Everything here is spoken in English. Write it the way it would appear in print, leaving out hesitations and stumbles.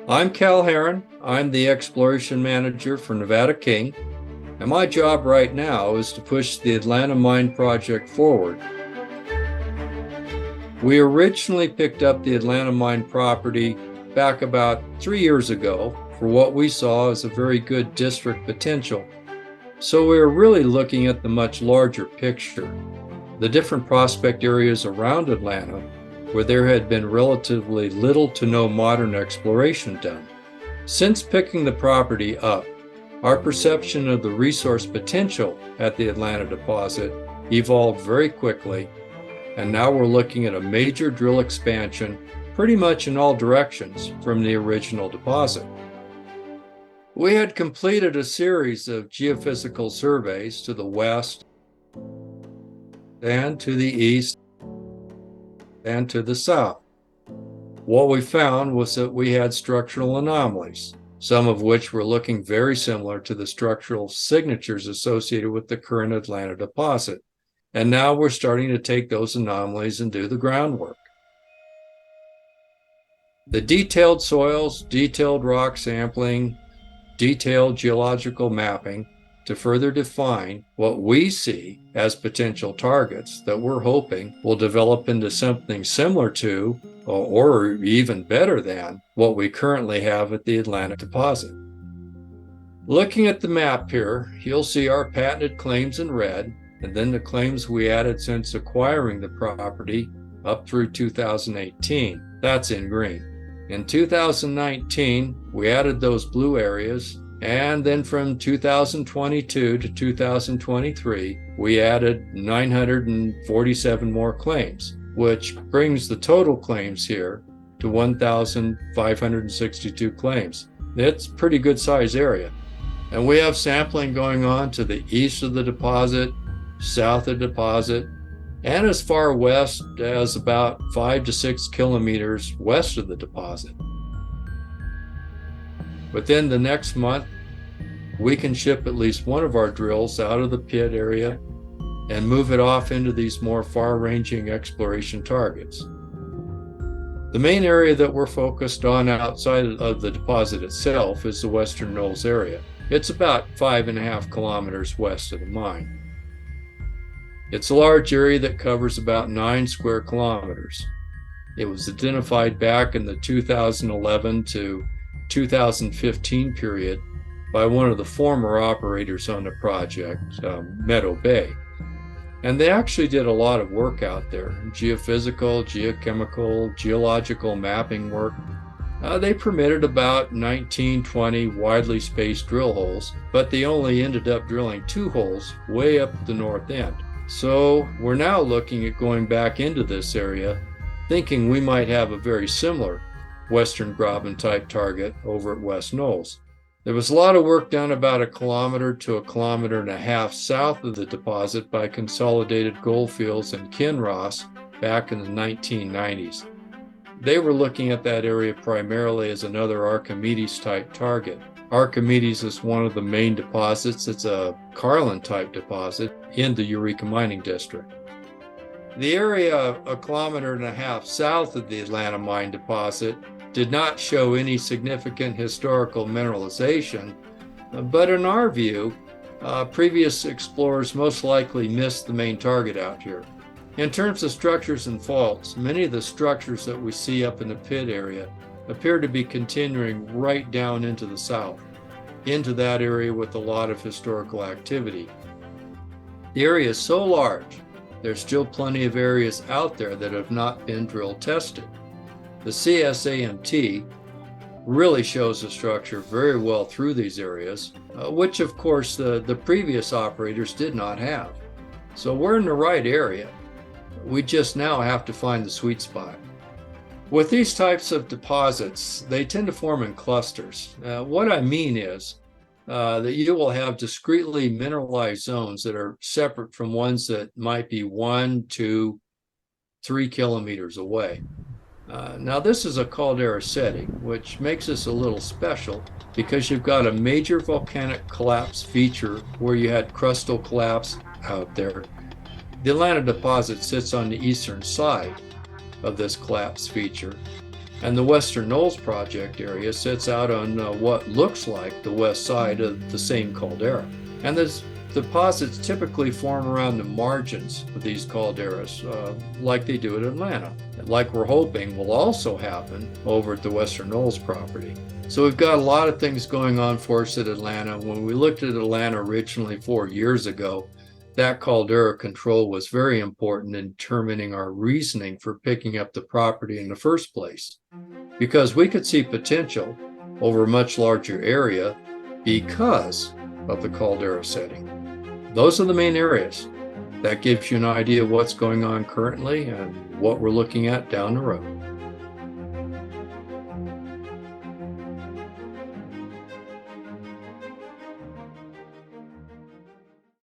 I'm Cal Herron. I'm the exploration manager for Nevada King, and my job right now is to push the Atlanta Mine project forward. We originally picked up the Atlanta Mine property back about 3 years ago for what we saw as a very good district potential. So we were really looking at the much larger picture, the different prospect areas around Atlanta where there had been relatively little to no modern exploration done. Since picking the property up, our perception of the resource potential at the Atlanta deposit evolved very quickly, and now we're looking at a major drill expansion pretty much in all directions from the original deposit. We had completed a series of geophysical surveys to the west and to the east and to the south. What we found was that we had structural anomalies, some of which were looking very similar to the structural signatures associated with the current Atlanta deposit. And now we're starting to take those anomalies and do the groundwork. The detailed soils, detailed rock sampling, detailed geological mapping to further define what we see as potential targets that we're hoping will develop into something similar to, or even better than, what we currently have at the Atlanta deposit. Looking at the map here, you'll see our patented claims in red, and then the claims we added since acquiring the property up through 2018. That's in green. In 2019, we added those blue areas, and then from 2022 to 2023, we added 947 more claims, which brings the total claims here to 1,562 claims. It's a pretty good size area. And we have sampling going on to the east of the deposit, south of the deposit, and as far west as about 5 to 6 kilometers west of the deposit. Within the next month, we can ship at least one of our drills out of the pit area and move it off into these more far-ranging exploration targets. The main area that we're focused on outside of the deposit itself is the Western Knolls area. It's about 5.5 kilometers west of the mine. It's a large area that covers about 9 square kilometers. It was identified back in the 2011 to 2015 period by one of the former operators on the project, Meadow Bay. And they actually did a lot of work out there, geophysical, geochemical, geological mapping work. They permitted about 19, 20 widely spaced drill holes, but they only ended up drilling 2 holes way up at the north end. So we're now looking at going back into this area, thinking we might have a very similar Western Graben type target over at West Knolls. There was a lot of work done about 1 kilometer to 1.5 kilometers south of the deposit by Consolidated Goldfields and Kinross back in the 1990s. They were looking at that area primarily as another Archimedes type target. Archimedes is one of the main deposits. It's a Carlin type deposit in the Eureka Mining District. The area 1.5 kilometers south of the Atlanta Mine deposit did not show any significant historical mineralization, but in our view, previous explorers most likely missed the main target out here. In terms of structures and faults, many of the structures that we see up in the pit area appear to be continuing right down into the south, into that area with a lot of historical activity. The area is so large, there's still plenty of areas out there that have not been drill tested. The CSAMT really shows the structure very well through these areas, which of course the previous operators did not have. So we're in the right area. We just now have to find the sweet spot. With these types of deposits, they tend to form in clusters. What I mean is that you will have discretely mineralized zones that are separate from ones that might be 1 to 3 kilometers away. Now this is a caldera setting, which makes this a little special because you've got a major volcanic collapse feature where you had crustal collapse out there. The Atlanta deposit sits on the eastern side of this collapse feature. And the Western Knolls project area sits out on what looks like the west side of the same caldera. And those deposits typically form around the margins of these calderas, like they do at Atlanta, like we're hoping will also happen over at the Western Knolls property. So we've got a lot of things going on for us at Atlanta. When we looked at Atlanta originally 4 years ago, that caldera control was very important in determining our reasoning for picking up the property in the first place, because we could see potential over a much larger area because of the caldera setting. Those are the main areas. That gives you an idea of what's going on currently and what we're looking at down the road.